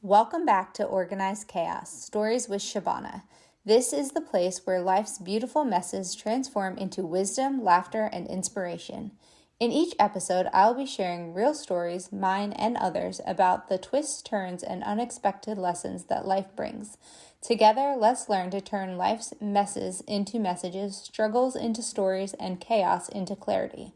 Welcome back to Organized Chaos, Stories with Shabana. This is the place where life's beautiful messes transform into wisdom, laughter, and inspiration. In each episode, I'll be sharing real stories, mine and others, about the twists, turns, and unexpected lessons that life brings. Together, let's learn to turn life's messes into messages, struggles into stories, and chaos into clarity.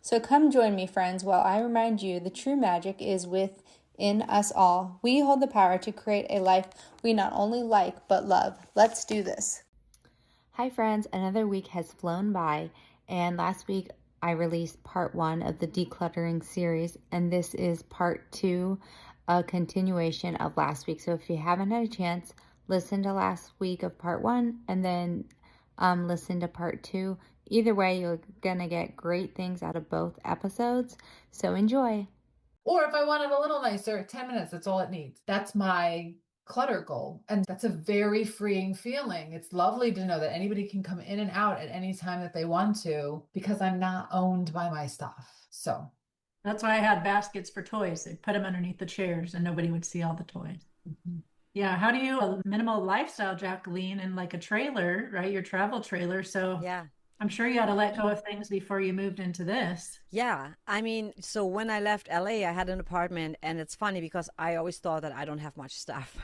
So come join me, friends, while I remind you the true magic is within us all. We hold the power to create a life we not only like, but love. Let's do this. Hi, friends. Another week has flown by, and last week I released part 1 of the decluttering series, and this is part 2, a continuation of last week. So if you haven't had a chance, listen to last week of part 1 and then listen to part 2. Either way, you're gonna get great things out of both episodes, so enjoy. Or if I want it a little nicer, 10 minutes, that's all it needs. That's my clutter goal. And that's a very freeing feeling. It's lovely to know that anybody can come in and out at any time that they want to because I'm not owned by my stuff. So That's why I had baskets for toys. They'd put them underneath the chairs and nobody would see all the toys. Yeah, how do you a minimal lifestyle, Jacqueline, in like a trailer, right? Your travel trailer. So Yeah. I'm sure you had to let go of things before you moved into this. Yeah. I mean, so when I left LA, I had an apartment, and it's funny because I always thought that I don't have much stuff.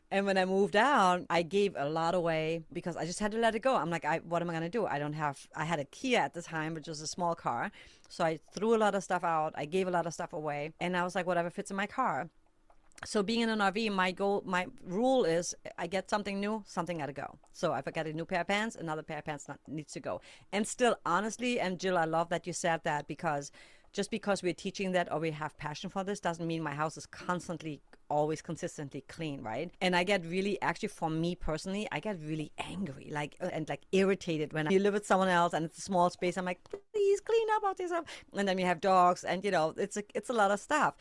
And when I moved out, I gave a lot away because I just had to let it go. I'm like, what am I going to do? I had a Kia at the time, which was a small car. So I threw a lot of stuff out. I gave a lot of stuff away. And I was like, whatever fits in my car. So being in an RV, my rule is I get something new, something got to go. So if I get a new pair of pants, another pair of pants needs to go. And still, honestly, and Jill, I love that you said that, because just because we're teaching that or we have passion for this doesn't mean my house is constantly, always consistently clean, right? And I get really, actually for me personally, I get really angry, and irritated when you live with someone else and it's a small space. I'm like, please clean up all this stuff. And then you have dogs, and it's a lot of stuff.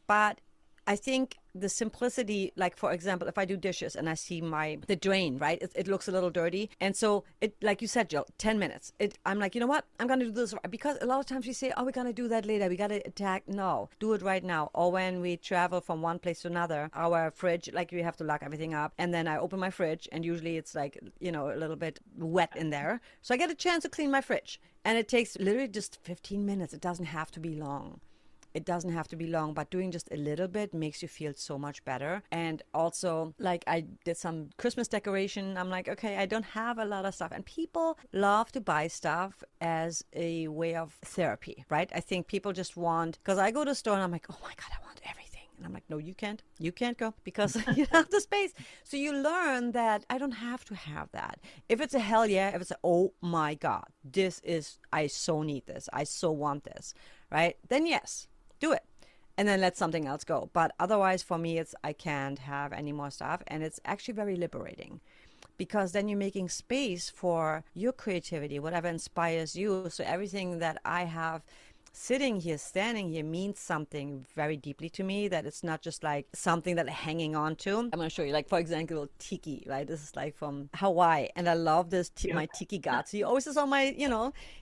But I think the simplicity, like for example, if I do dishes and I see the drain, right? It looks a little dirty. And so like you said, Jill, 10 minutes. I'm like, you know what? I'm going to do this, because a lot of times we say, oh, we're going to do that later. We got to attack. No, do it right now. Or when we travel from one place to another, our fridge, like we have to lock everything up. And then I open my fridge and usually it's like, a little bit wet in there. So I get a chance to clean my fridge. And it takes literally just 15 minutes. It doesn't have to be long. It doesn't have to be long, but doing just a little bit makes you feel so much better. And also, like, I did some Christmas decoration. I'm like, okay, I don't have a lot of stuff. And people love to buy stuff as a way of therapy, right? I think people just want, because I go to the store and I'm like, oh my God, I want everything. And I'm like, no, you can't. You can't go because you have the space. So you learn that I don't have to have that. If it's a hell yeah, if it's a, oh my God, I so need this. I so want this, right? Then yes, do it. And then let something else go. But otherwise, for me, I can't have any more stuff. And it's actually very liberating, because then you're making space for your creativity, whatever inspires you. So everything that I have sitting here, standing here, means something very deeply to me, that it's not just like something that I'm hanging on to. I'm going to show you, like, for example, tiki, right? This is like from Hawaii. And I love this, my tiki god. So he always is on my,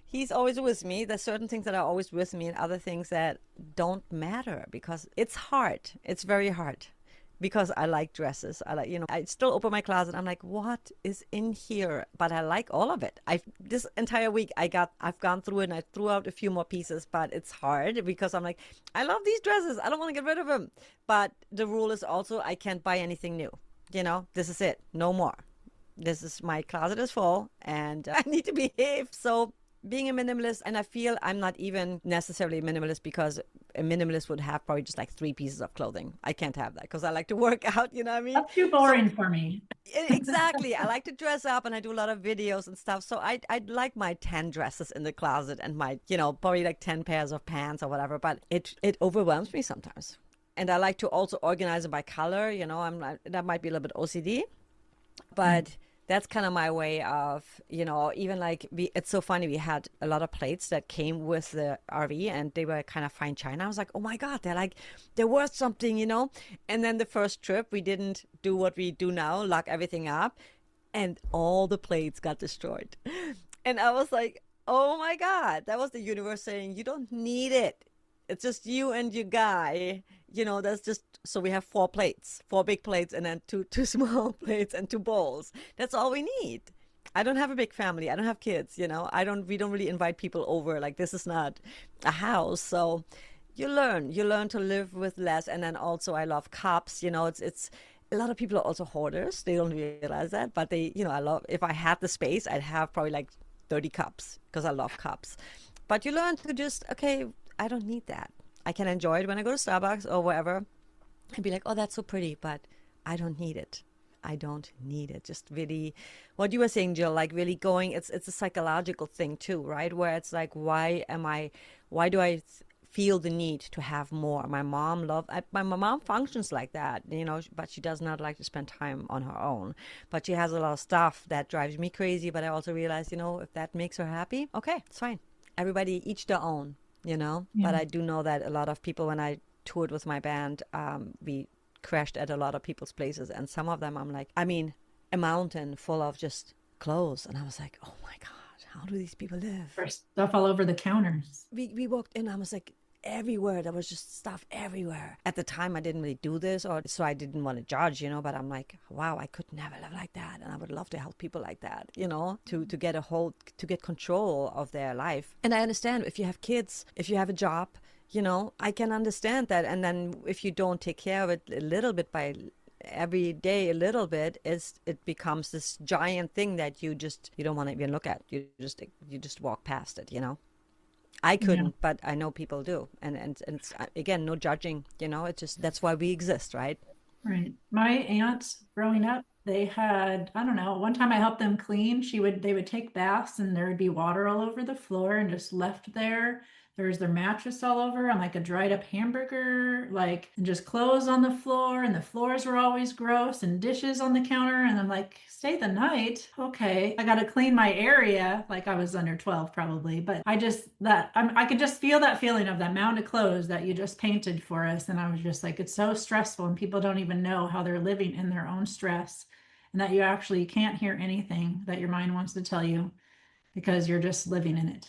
he's always with me. There's certain things that are always with me and other things that don't matter, because it's hard. It's very hard. Because I like dresses. I still open my closet. I'm like, what is in here? But I like all of it. This entire week I've gone through it and I threw out a few more pieces, but it's hard because I'm like, I love these dresses. I don't want to get rid of them. But the rule is also I can't buy anything new. This is it. No more. My closet is full and I need to behave. So being a minimalist, and I feel I'm not even necessarily a minimalist, because a minimalist would have probably just like 3 pieces of clothing. I can't have that because I like to work out, you know what I mean? That's too boring for me. Exactly. I like to dress up and I do a lot of videos and stuff. So I'd like my 10 dresses in the closet and my, probably like 10 pairs of pants or whatever, but it overwhelms me sometimes. And I like to also organize it by color, that might be a little bit OCD, but that's kind of my way of, even like it's so funny. We had a lot of plates that came with the RV and they were kind of fine china. I was like, oh my God, they're worth something, And then the first trip, we didn't do what we do now, lock everything up, and all the plates got destroyed. And I was like, oh my God, that was the universe saying, you don't need it. It's just you and your guy. That's just, so we have 4 plates, 4 big plates, and then two small plates and 2 bowls. That's all we need. I don't have a big family. I don't have kids. We don't really invite people over. Like, this is not a house. So you learn to live with less. And then also I love cups. It's a lot of people are also hoarders. They don't realize that, but I love, if I had the space, I'd have probably like 30 cups because I love cups. But you learn to just, okay, I don't need that. I can enjoy it when I go to Starbucks or wherever and be like, oh, that's so pretty, but I don't need it. I don't need it. Just really, what you were saying, Jill, like really going, it's a psychological thing too, right? Where it's like, why do I feel the need to have more? My mom functions like that, but she does not like to spend time on her own. But she has a lot of stuff that drives me crazy. But I also realize, if that makes her happy, okay, it's fine. Everybody each their own, Yeah. But I do know that a lot of people, when I toured with my band, we crashed at a lot of people's places, and some of them I'm like, a mountain full of just clothes, and I was like, oh my god, how do these people live? There's stuff all over the counters. We walked in, I was like, everywhere there was just stuff everywhere. At the time I didn't really do this, or so I didn't want to judge, but I'm like, wow, I could never live like that, and I would love to help people like that, to get to get control of their life. And I understand, if you have kids, if you have a job, I can understand that. And then if you don't take care of it a little bit, by every day a little bit, it becomes this giant thing that you don't want to even look at. You just walk past it. I couldn't, but I know people do, and it's, again, no judging. It's just, that's why we exist, right? Right. My aunts growing up, they had, I don't know, one time I helped them clean. They would take baths and there would be water all over the floor and just left there. There's their mattress all over and like a dried up hamburger, and just clothes on the floor, and the floors were always gross, and dishes on the counter. And I'm like, stay the night. Okay. I got to clean my area. Like, I was under 12 probably, but I could just feel that feeling of that mound of clothes that you just painted for us. And I was just like, it's so stressful, and people don't even know how they're living in their own stress, and that you actually can't hear anything that your mind wants to tell you because you're just living in it.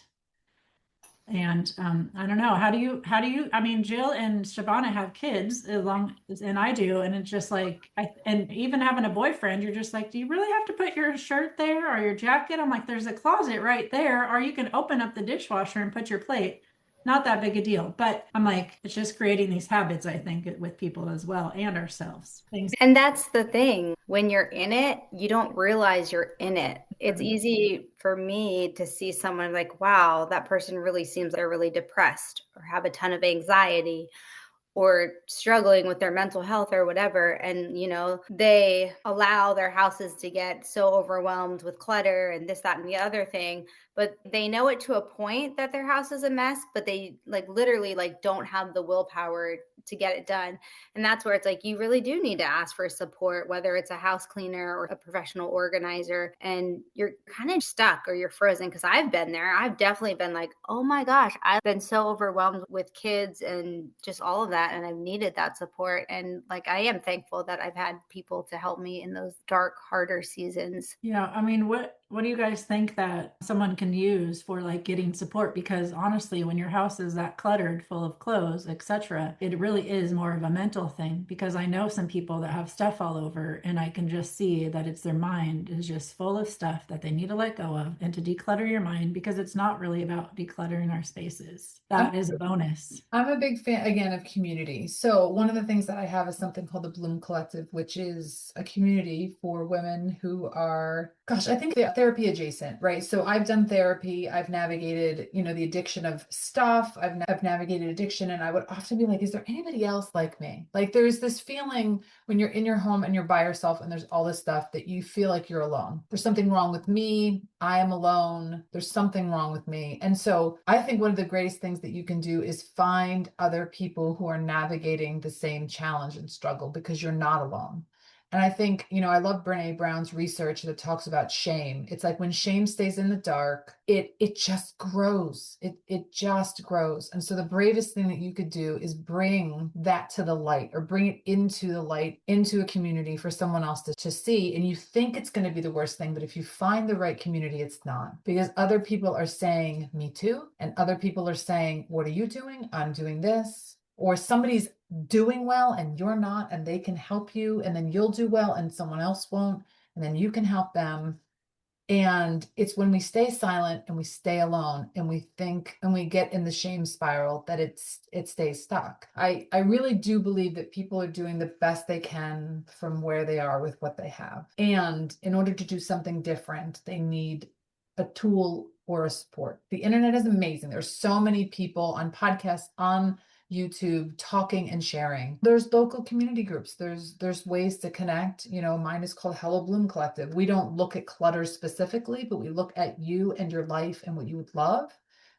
And I don't know, how do you, Jill and Shabana have kids and I do. And it's just like, and even having a boyfriend, you're just like, do you really have to put your shirt there or your jacket? I'm like, there's a closet right there, or you can open up the dishwasher and put your plate. Not that big a deal. But I'm like, it's just creating these habits, I think, with people as well, and ourselves. Things. And that's the thing. When you're in it, you don't realize you're in it. It's easy for me to see someone like, wow, that person really seems they're really depressed or have a ton of anxiety or struggling with their mental health or whatever. And, they allow their houses to get so overwhelmed with clutter and this, that, and the other thing. But they know it to a point that their house is a mess, but they literally don't have the willpower to get it done. And that's where it's like, you really do need to ask for support, whether it's a house cleaner or a professional organizer, and you're kind of stuck or you're frozen. Because I've been there. I've definitely been like, oh my gosh, I've been so overwhelmed with kids and just all of that. And I've needed that support. And I am thankful that I've had people to help me in those dark, harder seasons. Yeah. What do you guys think that someone can use for getting support? Because honestly, when your house is that cluttered, full of clothes, etc., it really is more of a mental thing. Because I know some people that have stuff all over, and I can just see that it's their mind is just full of stuff that they need to let go of, and to declutter your mind, because it's not really about decluttering our spaces. That is a bonus. I'm a big fan, again, of community. So one of the things that I have is something called the Bloom Collective, which is a community for women who are, I think they're therapy adjacent, right? So I've done therapy. I've navigated, the addiction of stuff. I've navigated addiction. And I would often be like, is there anybody else like me? There's this feeling when you're in your home and you're by yourself and there's all this stuff that you feel like you're alone. There's something wrong with me. I am alone. There's something wrong with me. And so I think one of the greatest things that you can do is find other people who are navigating the same challenge and struggle, because you're not alone. And I think, I love Brene Brown's research that talks about shame. It's like when shame stays in the dark, it just grows. It just grows. And so the bravest thing that you could do is bring that to the light, or bring it into the light, into a community for someone else to see. And you think it's going to be the worst thing, but if you find the right community, it's not, because other people are saying, me too. And other people are saying, what are you doing? I'm doing this. Or somebody's doing well and you're not, and they can help you, and then you'll do well and someone else won't, and then you can help them. And it's when we stay silent and we stay alone and we think and we get in the shame spiral that it stays stuck. I really do believe that people are doing the best they can from where they are with what they have. And in order to do something different, they need a tool or a support. The internet is amazing. There's so many people on podcasts, on YouTube, talking and sharing. There's local community groups. There's ways to connect. Mine is called Hello Bloom Collective. We don't look at clutter specifically, but we look at you and your life and what you would love,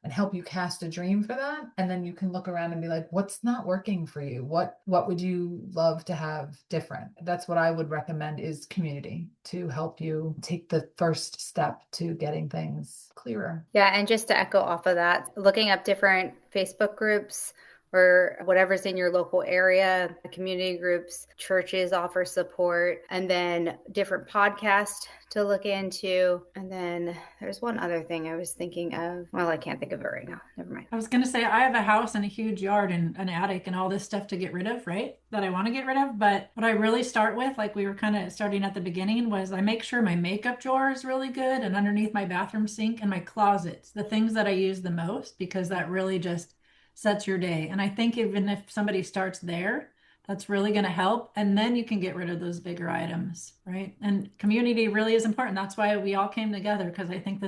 and help you cast a dream for that. And then you can look around and be like, what's not working for you? What would you love to have different? That's what I would recommend, is community, to help you take the first step to getting things clearer. Yeah. And just to echo off of that, looking up different Facebook groups or whatever's in your local area, community groups, churches offer support, and then different podcasts to look into. And then there's one other thing I was thinking of. Well, I can't think of it right now. Never mind. I was going to say, I have a house and a huge yard and an attic and all this stuff to get rid of, right? That I want to get rid of. But what I really start with, like we were kind of starting at the beginning, was I make sure my makeup drawer is really good, and underneath my bathroom sink and my closets, the things that I use the most, because that really just sets your day. And I think even if somebody starts there, that's really going to help. And then you can get rid of those bigger items, right? And community really is important. That's why we all came together, because I think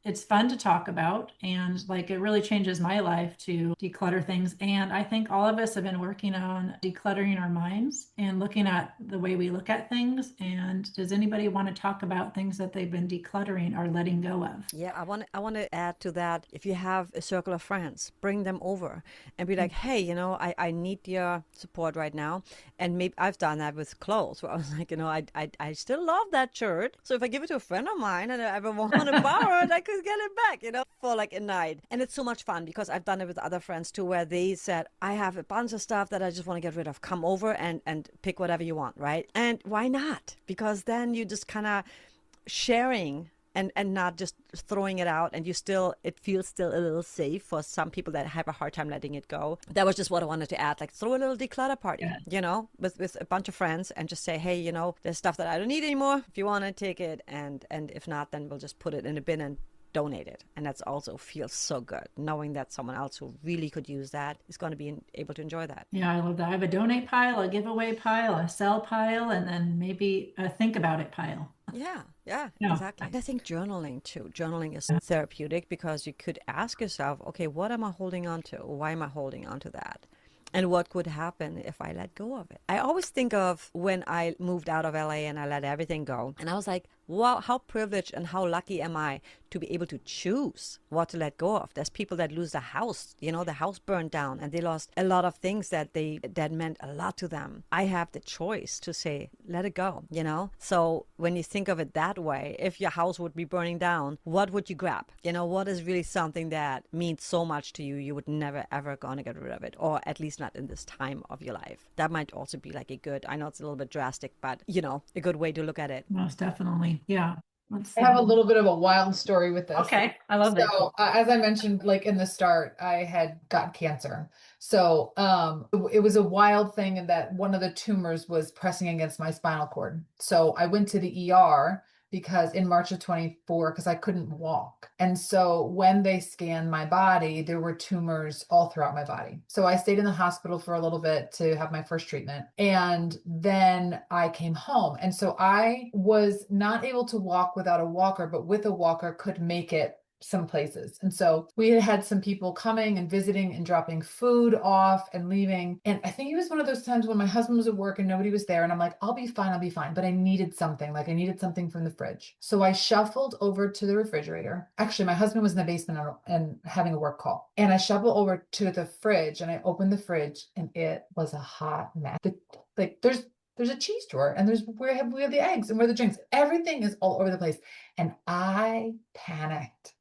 it's fun to talk about, and like it really changes my life to declutter things. And I think all of us have been working on decluttering our minds and looking at the way we look at things. And does anybody want to talk about things that they've been decluttering or letting go of? Yeah, I want to add to that. If you have a circle of friends, bring them over and be like, hey, I need your support right now. And maybe I've done that with clothes, where I was like, I still love that shirt. So if I give it to a friend of mine and I ever want to borrow it, I could get it back, for like a night. And it's so much fun, because I've done it with other friends too, where they said, I have a bunch of stuff that I just want to get rid of. Come over and pick whatever you want, right? And why not? Because then you just kind of sharing and not just throwing it out, and it feels still a little safe for some people that have a hard time letting it go. That was just what I wanted to add, like throw a little declutter party, with a bunch of friends, and just say, hey, there's stuff that I don't need anymore. If you want to take it, and if not, then we'll just put it in a bin and donate it. And that's also feels so good, knowing that someone else who really could use that is going to be able to enjoy that. Yeah, I love that. I have a donate pile, a giveaway pile, a sell pile, and then maybe a think about it pile. Yeah, exactly. And I think journaling too. Journaling is therapeutic, because you could ask yourself, okay, what am I holding on to? Why am I holding on to that? And what could happen if I let go of it? I always think of when I moved out of LA and I let everything go. And I was like, wow, how privileged and how lucky am I to be able to choose what to let go of. There's people that lose the house, the house burned down, and they lost a lot of things that meant a lot to them. I have the choice to say, let it go, So when you think of it that way, if your house would be burning down, what would you grab? What is really something that means so much to you, you would never, ever gonna get rid of it, or at least not in this time of your life. That might also be like I know it's a little bit drastic, but, a good way to look at it. Most definitely. Yeah. I have a little bit of a wild story with this. Okay. I love that. So as I mentioned, like in the start, I had got cancer. So it was a wild thing in that one of the tumors was pressing against my spinal cord. So I went to the ER because in March of 24, because I couldn't walk. And so when they scanned my body, there were tumors all throughout my body. So I stayed in the hospital for a little bit to have my first treatment. And then I came home. And so I was not able to walk without a walker, but with a walker could make it some places. And so we had some people coming and visiting and dropping food off and leaving. And I think it was one of those times when my husband was at work and nobody was there. And I'm like, I'll be fine. But I needed something, like I needed something from the fridge. So I shuffled over to the refrigerator. Actually, my husband was in the basement and having a work call. And I shuffled over to the fridge and I opened the fridge and it was a hot mess. There's There's a cheese drawer, and we have the eggs and where the drinks. Everything is all over the place. And I panicked.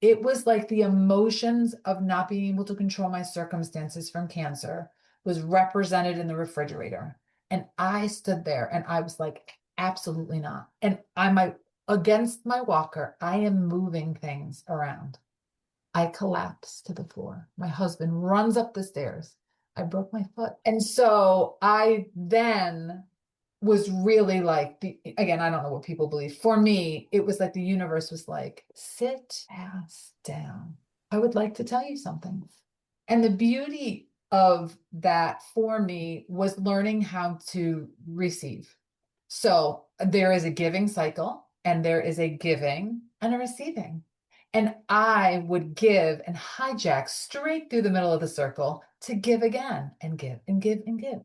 It was like the emotions of not being able to control my circumstances from cancer was represented in the refrigerator. And I stood there and I was like, absolutely not. And against my walker, I am moving things around. I collapsed to the floor. My husband runs up the stairs. I broke my foot. And so I then was really like, again, I don't know what people believe. For me, it was like the universe was like, sit ass down. I would like to tell you something. And the beauty of that for me was learning how to receive. So there is a giving cycle, and there is a giving and a receiving. And I would give and hijack straight through the middle of the circle to give again and give and give and give.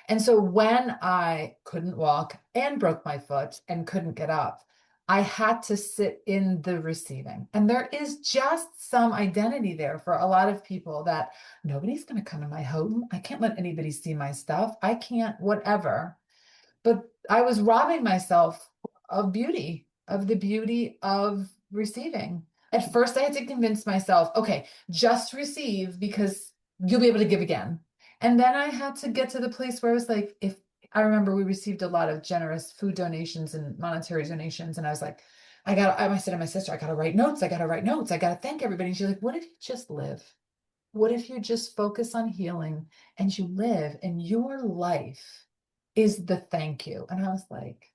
And so when I couldn't walk and broke my foot and couldn't get up, I had to sit in the receiving. And there is just some identity there for a lot of people that nobody's going to come in my home. I can't let anybody see my stuff. I can't, whatever. But I was robbing myself of beauty, of the beauty of receiving. At first, I had to convince myself, okay, just receive because you'll be able to give again. And then I had to get to the place where I was like, if I remember we received a lot of generous food donations and monetary donations. And I was like, I said to my sister, I got to write notes. I got to thank everybody. And she's like, what if you just live? What if you just focus on healing and you live, and your life is the thank you? And I was like,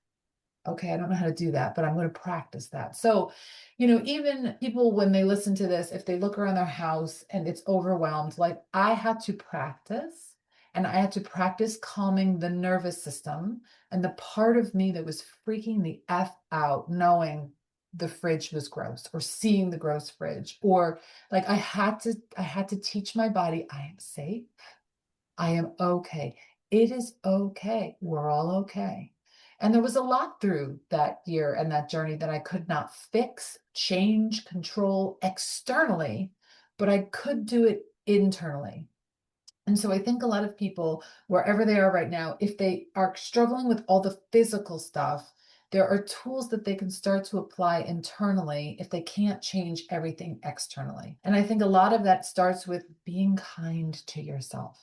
okay, I don't know how to do that, but I'm going to practice that. So, even people, when they listen to this, if they look around their house and it's overwhelmed, like I had to practice, and I had to practice calming the nervous system and the part of me that was freaking the F out, knowing the fridge was gross, or seeing the gross fridge, or like I had to teach my body, I am safe. I am okay. It is okay. We're all okay. And there was a lot through that year and that journey that I could not fix, change, control externally, but I could do it internally. And so I think a lot of people, wherever they are right now, if they are struggling with all the physical stuff, there are tools that they can start to apply internally if they can't change everything externally. And I think a lot of that starts with being kind to yourself.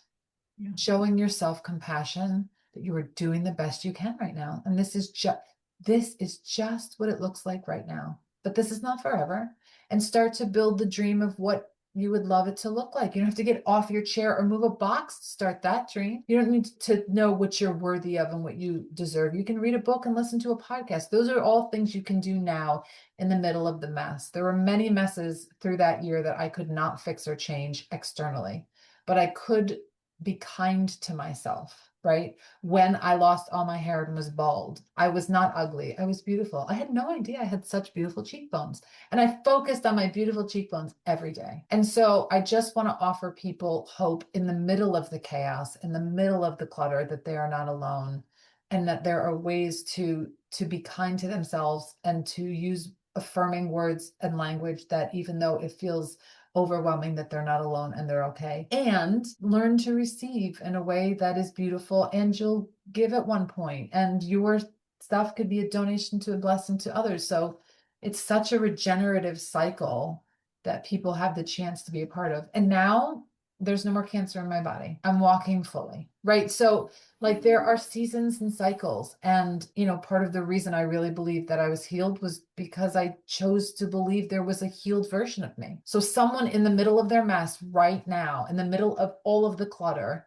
Yeah. Showing yourself compassion that you are doing the best you can right now. And this is just what it looks like right now. But this is not forever. And start to build the dream of what you would love it to look like. You don't have to get off your chair or move a box to start that dream. You don't need to know what you're worthy of and what you deserve. You can read a book and listen to a podcast. Those are all things you can do now in the middle of the mess. There were many messes through that year that I could not fix or change externally, but I could be kind to myself, right? When I lost all my hair and was bald, I was not ugly. I was beautiful. I had no idea I had such beautiful cheekbones. And I focused on my beautiful cheekbones every day. And so I just want to offer people hope in the middle of the chaos, in the middle of the clutter, that they are not alone, and that there are ways to be kind to themselves and to use affirming words and language that, even though it feels overwhelming, that they're not alone and they're okay, and learn to receive in a way that is beautiful. And you'll give at one point, and your stuff could be a donation to a blessing to others. So it's such a regenerative cycle that people have the chance to be a part of. And now there's no more cancer in my body. I'm walking fully, right? So like there are seasons and cycles. And, part of the reason I really believed that I was healed was because I chose to believe there was a healed version of me. So someone in the middle of their mess right now, in the middle of all of the clutter,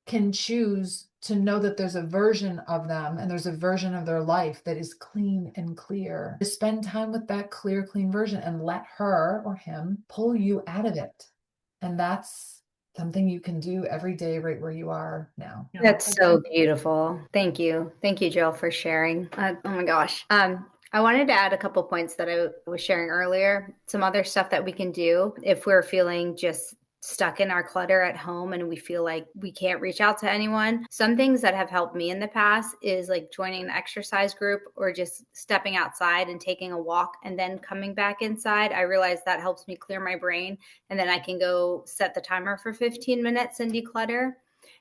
can choose to know that there's a version of them and there's a version of their life that is clean and clear. To spend time with that clear, clean version and let her or him pull you out of it. And that's something you can do every day right where you are now. That's so beautiful. Thank you. Thank you, Jill, for sharing. Oh my gosh. I wanted to add a couple points that I was sharing earlier. Some other stuff that we can do if we're feeling just stuck in our clutter at home and we feel like we can't reach out to anyone. Some things that have helped me in the past is like joining an exercise group or just stepping outside and taking a walk and then coming back inside. I realize that helps me clear my brain, and then I can go set the timer for 15 minutes and declutter.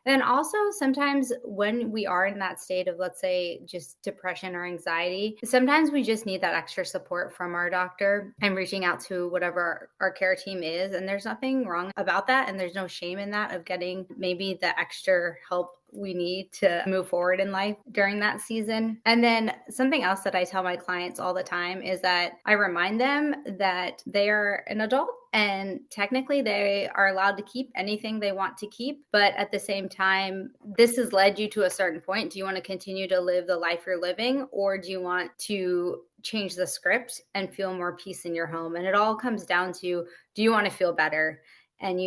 And then also sometimes when we are in that state of, let's say, just depression or anxiety, sometimes we just need that extra support from our doctor and reaching out to whatever our care team is. And there's nothing wrong about that. And there's no shame in that, of getting maybe the extra help we need to move forward in life during that season. And then something else that I tell my clients all the time is that I remind them that they are an adult and technically they are allowed to keep anything they want to keep. But at the same time, this has led you to a certain point. Do you want to continue to live the life you're living, or do you want to change the script and feel more peace in your home? And it all comes down to, do you want to feel better? And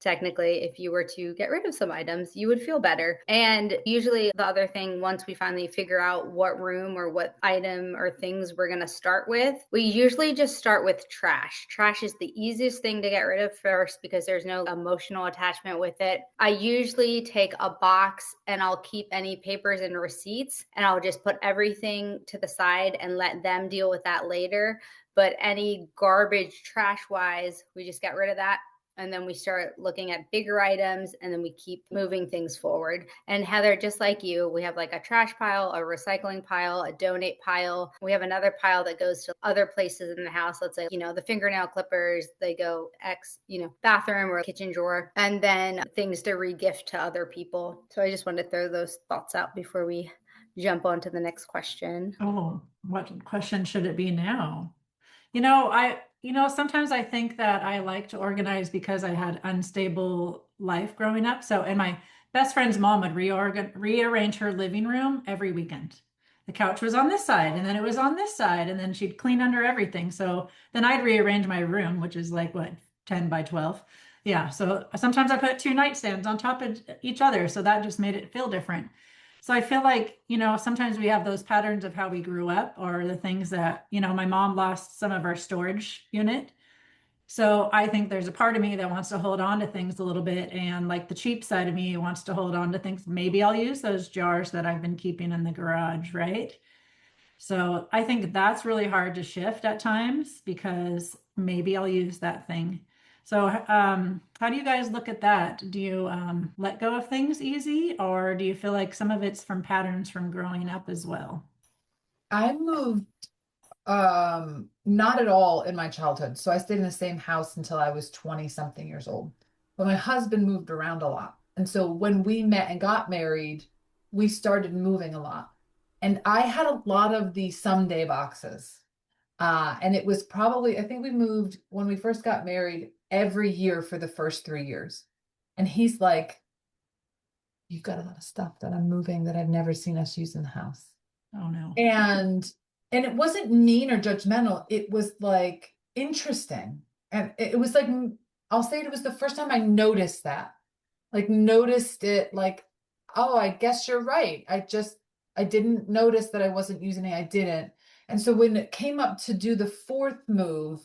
technically, if you were to get rid of some items, you would feel better. And usually the other thing, once we finally figure out what room or what item or things we're going to start with, we usually just start with trash. Trash is the easiest thing to get rid of first because there's no emotional attachment with it. I usually take a box and I'll keep any papers and receipts, and I'll just put everything to the side and let them deal with that later. But any garbage, trash-wise, we just get rid of that. And then we start looking at bigger items, and then we keep moving things forward. And Heather, just like you, we have like a trash pile, a recycling pile, a donate pile. We have another pile that goes to other places in the house. Let's say, the fingernail clippers, they go bathroom or kitchen drawer, and then things to regift to other people. So I just wanted to throw those thoughts out before we jump on to the next question. Oh, what question should it be now? Sometimes I think that I like to organize because I had unstable life growing up. And my best friend's mom would rearrange her living room every weekend. The couch was on this side, and then it was on this side, and then she'd clean under everything. So then I'd rearrange my room, which is like 10 by 12. Yeah. So sometimes I put two nightstands on top of each other. So that just made it feel different. So I feel like, sometimes we have those patterns of how we grew up, or the things that, my mom lost some of our storage unit. So I think there's a part of me that wants to hold on to things a little bit. And like the cheap side of me wants to hold on to things. Maybe I'll use those jars that I've been keeping in the garage, right? So I think that's really hard to shift at times, because maybe I'll use that thing. So how do you guys look at that? Do you let go of things easy, or do you feel like some of it's from patterns from growing up as well? I moved not at all in my childhood. So I stayed in the same house until I was 20 something years old. But my husband moved around a lot. And so when we met and got married, we started moving a lot. And I had a lot of the someday boxes. And it was probably, I think we moved when we first got married every year for the first 3 years. And he's like, you've got a lot of stuff that I'm moving that I've never seen us use in the house. Oh no. And it wasn't mean or judgmental. It was like interesting. And it was like, I'll say it was the first time I noticed that. Like noticed it like, oh, I guess you're right. I didn't notice that I wasn't using it. I didn't. And so when it came up to do the fourth move,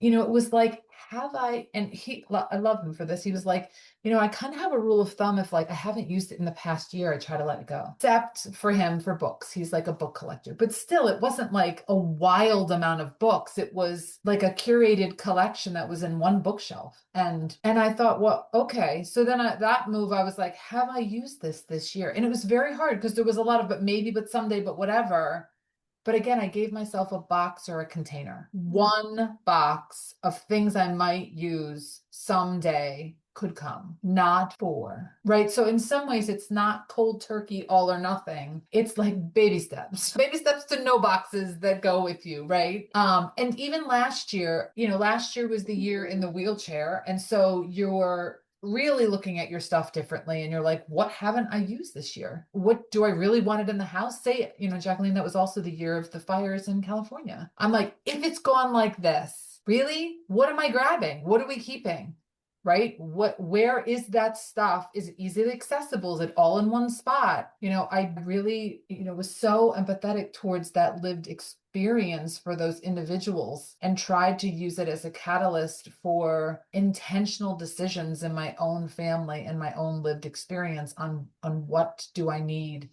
it was like, and I love him for this. He was like, I kind of have a rule of thumb. If like I haven't used it in the past year, I try to let it go. Except for him for books. He's like a book collector, but still it wasn't like a wild amount of books. It was like a curated collection that was in one bookshelf. And I thought, well, okay. So then that move, I was like, have I used this year? And it was very hard because there was a lot of, but maybe, but someday, but whatever. But again, I gave myself a box or a container. One box of things I might use someday could come, not 4, right? So in some ways, it's not cold turkey, all or nothing. It's like baby steps to no boxes that go with you, right? And even last year was the year in the wheelchair. And so you're really looking at your stuff differently, and you're like, what haven't I used this year? What do I really want it in the house? Say, Jacqueline, that was also the year of the fires in California. I'm like, if it's gone like this, really, what am I grabbing? What are we keeping? Right? Where is that stuff? Is it easily accessible? Is it all in one spot? I really, was so empathetic towards that lived experience for those individuals, and tried to use it as a catalyst for intentional decisions in my own family and my own lived experience on what do I need.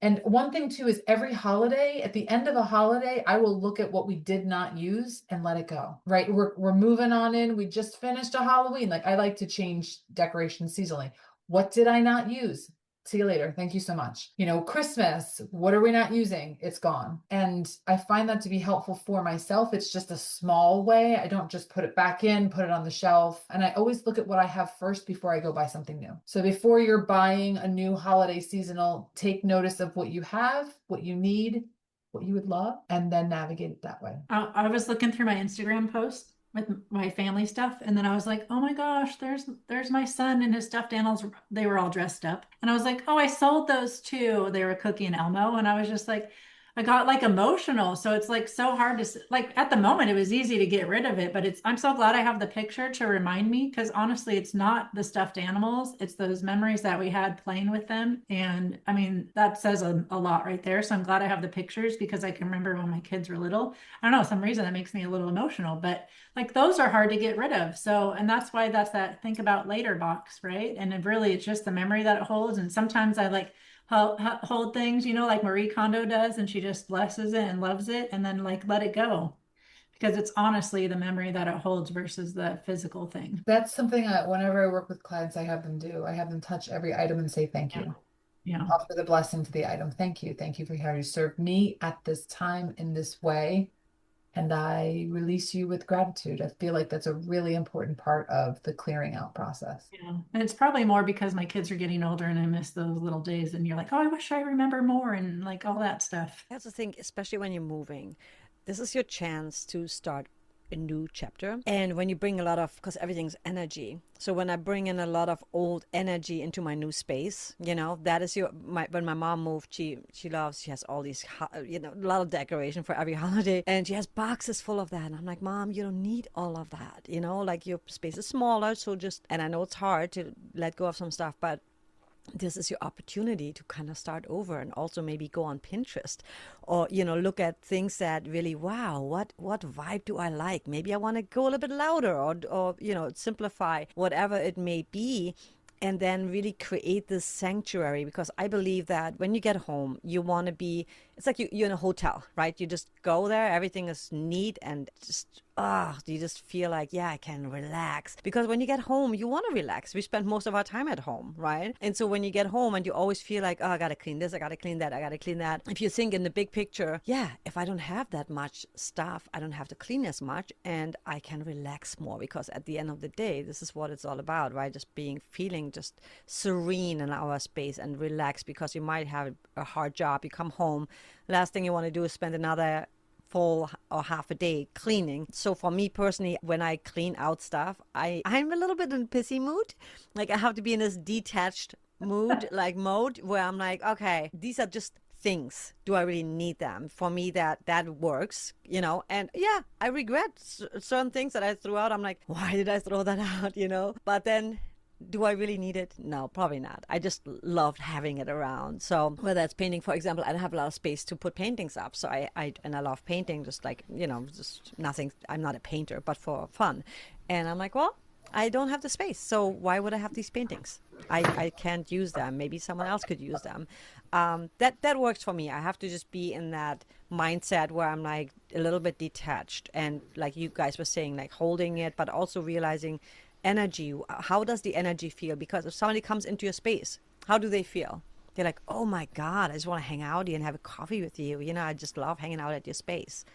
And one thing too is every holiday, at the end of a holiday, I will look at what we did not use and let it go, right? We're moving on in. We just finished a Halloween. Like I like to change decorations seasonally. What did I not use? See you later. Thank you so much. Christmas, what are we not using? It's gone. And I find that to be helpful for myself. It's just a small way. I don't just put it back in, put it on the shelf. And I always look at what I have first before I go buy something new. So before you're buying a new holiday seasonal, take notice of what you have, what you need, what you would love, and then navigate it that way. I was looking through my Instagram post with my family stuff, and then I was like, oh my gosh, there's my son and his stuffed animals. They were all dressed up, and I was like, oh, I sold those too. They were Cookie and Elmo, and I was just like, I got like emotional. So it's like so hard to like at the moment it was easy to get rid of it, but I'm so glad I have the picture to remind me, because honestly it's not the stuffed animals, it's those memories that we had playing with them. And I mean that says a lot right there. So I'm glad I have the pictures, because I can remember when my kids were little. I don't know, some reason that makes me a little emotional, but like those are hard to get rid of. So, and that's why that's that think about later box, right? And it really it's just the memory that it holds. And sometimes I like hold things, like Marie Kondo does, and she just blesses it and loves it and then like let it go, because it's honestly the memory that it holds versus the physical thing. That's something whenever I work with clients, I have them do. I have them touch every item and say thank you. Yeah. Offer the blessing to the item. Thank you. Thank you for how you served me at this time in this way. And I release you with gratitude. I feel like that's a really important part of the clearing out process. Yeah. And it's probably more because my kids are getting older and I miss those little days, and you're like, oh, I wish I remember more, and like all that stuff. That's the thing, especially when you're moving. This is your chance to start a new chapter. And when you bring a lot of, because everything's energy. So when I bring in a lot of old energy into my new space, that is when my mom moved, she has all these, a lot of decoration for every holiday. And she has boxes full of that. And I'm like, Mom, you don't need all of that. Like your space is smaller. So and I know it's hard to let go of some stuff, but this is your opportunity to kind of start over, and also maybe go on Pinterest or, look at things that really, wow, what vibe do I like? Maybe I want to go a little bit louder or simplify whatever it may be. And then really create this sanctuary, because I believe that when you get home, you want to be, it's like you're in a hotel, right? You just go there, everything is neat, and just, you just feel like, yeah, I can relax. Because when you get home, you want to relax. We spend most of our time at home, right? And so when you get home and you always feel like, oh, I got to clean this, I got to clean that, I got to clean that. If you think in the big picture, yeah, if I don't have that much stuff, I don't have to clean as much, and I can relax more, because at the end of the day, this is what it's all about, right? Just feeling just serene in our space and relax, because you might have a hard job. You come home, last thing you want to do is spend another full or half a day cleaning. So for me personally, when I clean out stuff, I'm a little bit in a pissy mood. Like I have to be in this detached mood, like mode, where I'm like, okay, these are just things. Do I really need them? For me, that works, and yeah, I regret certain things that I threw out. I'm like, why did I throw that out, but then do I really need it? No, probably not. I just loved having it around. So whether it's painting, for example, I don't have a lot of space to put paintings up. So I love painting, just like, just nothing. I'm not a painter, but for fun. And I'm like, well, I don't have the space. So why would I have these paintings? I can't use them. Maybe someone else could use them. That works for me. I have to just be in that mindset where I'm like a little bit detached, and like you guys were saying, like holding it, but also realizing energy. How does the energy feel? Because if somebody comes into your space, how do they feel? They're like, oh my God, I just want to hang out here and have a coffee with you. I just love hanging out at your space.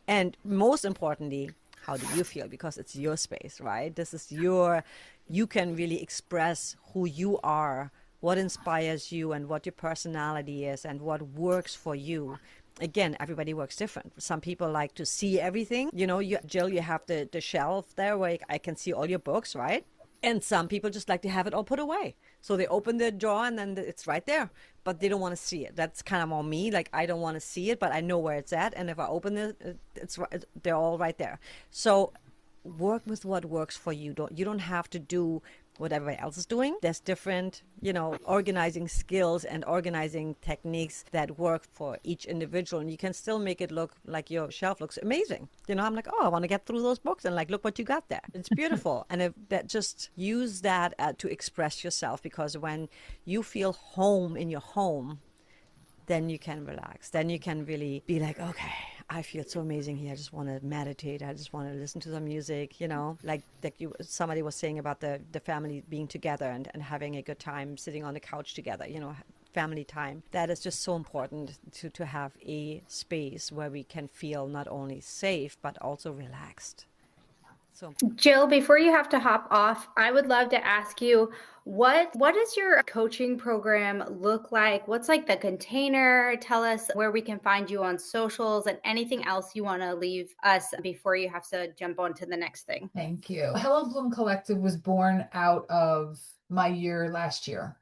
And most importantly, how do you feel? Because it's your space, right? This is you can really express who you are, what inspires you, and what your personality is, and what works for you. Again, everybody works different. Some people like to see everything. Jill, you have the shelf there where I can see all your books, right? And some people just like to have it all put away. So they open the drawer and then it's right there, but they don't want to see it. That's kind of more me. Like, I don't want to see it, but I know where it's at. And if I open it, they're all right there. So work with what works for you. You don't have to do what everybody else is doing. There's different, organizing skills and organizing techniques that work for each individual, and you can still make it look like your shelf looks amazing. I'm like, oh, I want to get through those books, and like, look what you got there. It's beautiful. And just use that to express yourself, because when you feel home in your home, then you can relax. Then you can really be like, okay, I feel so amazing here. I just want to meditate. I just want to listen to some music, like somebody was saying about the family being together and having a good time sitting on the couch together, family time. That is just so important to have a space where we can feel not only safe, but also relaxed. So, Jill, before you have to hop off, I would love to ask you, what does your coaching program look like? What's like the container? Tell us where we can find you on socials and anything else you want to leave us before you have to jump on to the next thing. Thank you. Hello Bloom Collective was born out of my year last year.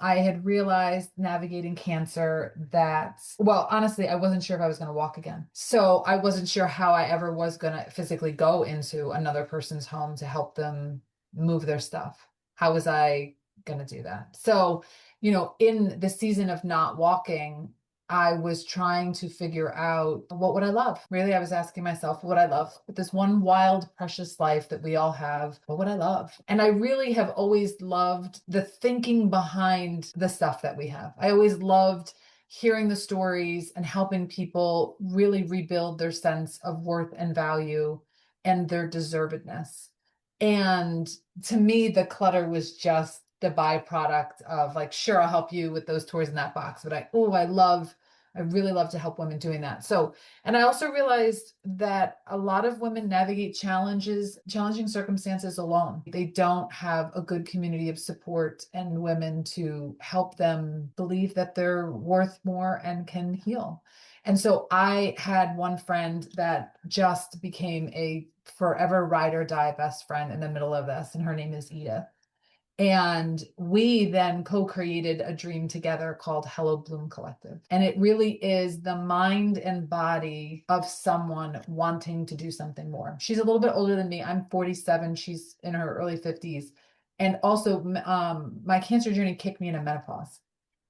I had realized navigating cancer that, well, honestly, I wasn't sure if I was going to walk again. So I wasn't sure how I ever was going to physically go into another person's home to help them move their stuff. How was I going to do that? So, in the season of not walking, I was trying to figure out what would I love. Really, I was asking myself, what would I love? With this one wild, precious life that we all have, what would I love? And I really have always loved the thinking behind the stuff that we have. I always loved hearing the stories and helping people really rebuild their sense of worth and value and their deservedness. And to me, the clutter was just the byproduct of like, sure, I'll help you with those toys in that box, but I really love to help women doing that. So, and I also realized that a lot of women navigate challenging circumstances alone. They don't have a good community of support and women to help them believe that they're worth more and can heal. And so I had one friend that just became a forever ride or die best friend in the middle of this, and her name is Edith. And we then co-created a dream together called Hello Bloom Collective. And it really is the mind and body of someone wanting to do something more. She's a little bit older than me. I'm 47. She's in her early 50s. And also my cancer journey kicked me into menopause.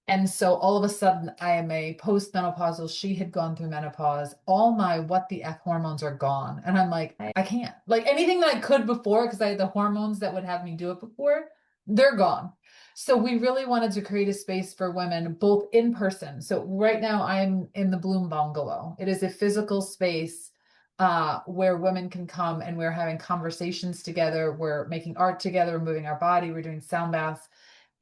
And so all of a sudden I am a postmenopausal. She had gone through menopause. All my what the F hormones are gone. And I'm like, I can't. Like anything that I could before, because I had the hormones that would have me do it before, they're gone. So we really wanted to create a space for women, both in person. So right now I'm in the Bloom Bungalow. It is a physical space where women can come, and we're having conversations together. We're making art together, we're moving our body, we're doing sound baths.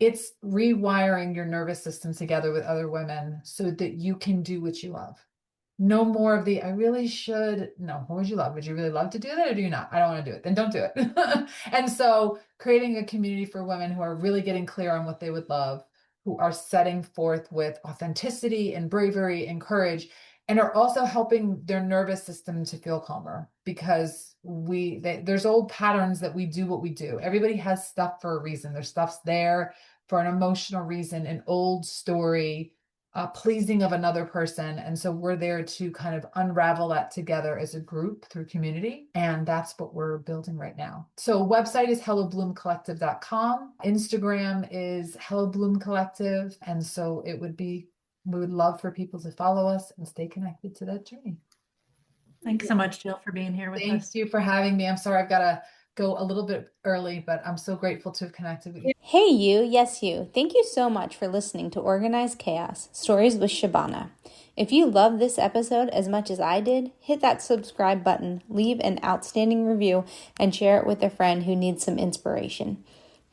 It's rewiring your nervous system together with other women so that you can do what you love. No more of the, I really should. No, what would you love? Would you really love to do that, or do you not? I don't want to do it. Then don't do it. And so creating a community for women who are really getting clear on what they would love, who are setting forth with authenticity and bravery and courage, and are also helping their nervous system to feel calmer, because there's old patterns that we do what we do. Everybody has stuff for a reason. Their stuff's there for an emotional reason, an old story, pleasing of another person. And so we're there to kind of unravel that together as a group through community. And that's what we're building right now. So website is hellobloomcollective.com. Instagram is Hello Bloom Collective. And so we would love for people to follow us and stay connected to that journey. Thanks so much, Jill, for being here with us. Thank you for having me. I'm sorry I've got to go a little bit early, but I'm so grateful to have connected with you. Hey you, yes you. Thank you so much for listening to Organized Chaos, Stories with Shabana. If you love this episode as much as I did, hit that subscribe button, leave an outstanding review, and share it with a friend who needs some inspiration.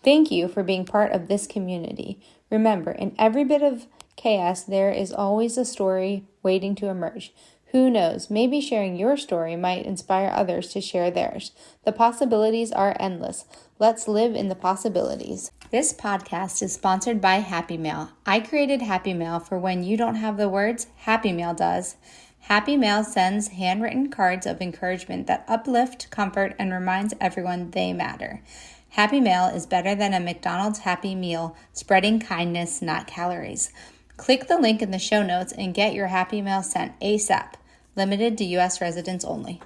Thank you for being part of this community. Remember, in every bit of chaos, there is always a story waiting to emerge. Who knows, maybe sharing your story might inspire others to share theirs. The possibilities are endless. Let's live in the possibilities. This podcast is sponsored by Happy Mail. I created Happy Mail for when you don't have the words, Happy Mail does. Happy Mail sends handwritten cards of encouragement that uplift, comfort, and reminds everyone they matter. Happy Mail is better than a McDonald's Happy Meal, spreading kindness, not calories. Click the link in the show notes and get your Happy Mail sent ASAP. Limited to U.S. residents only.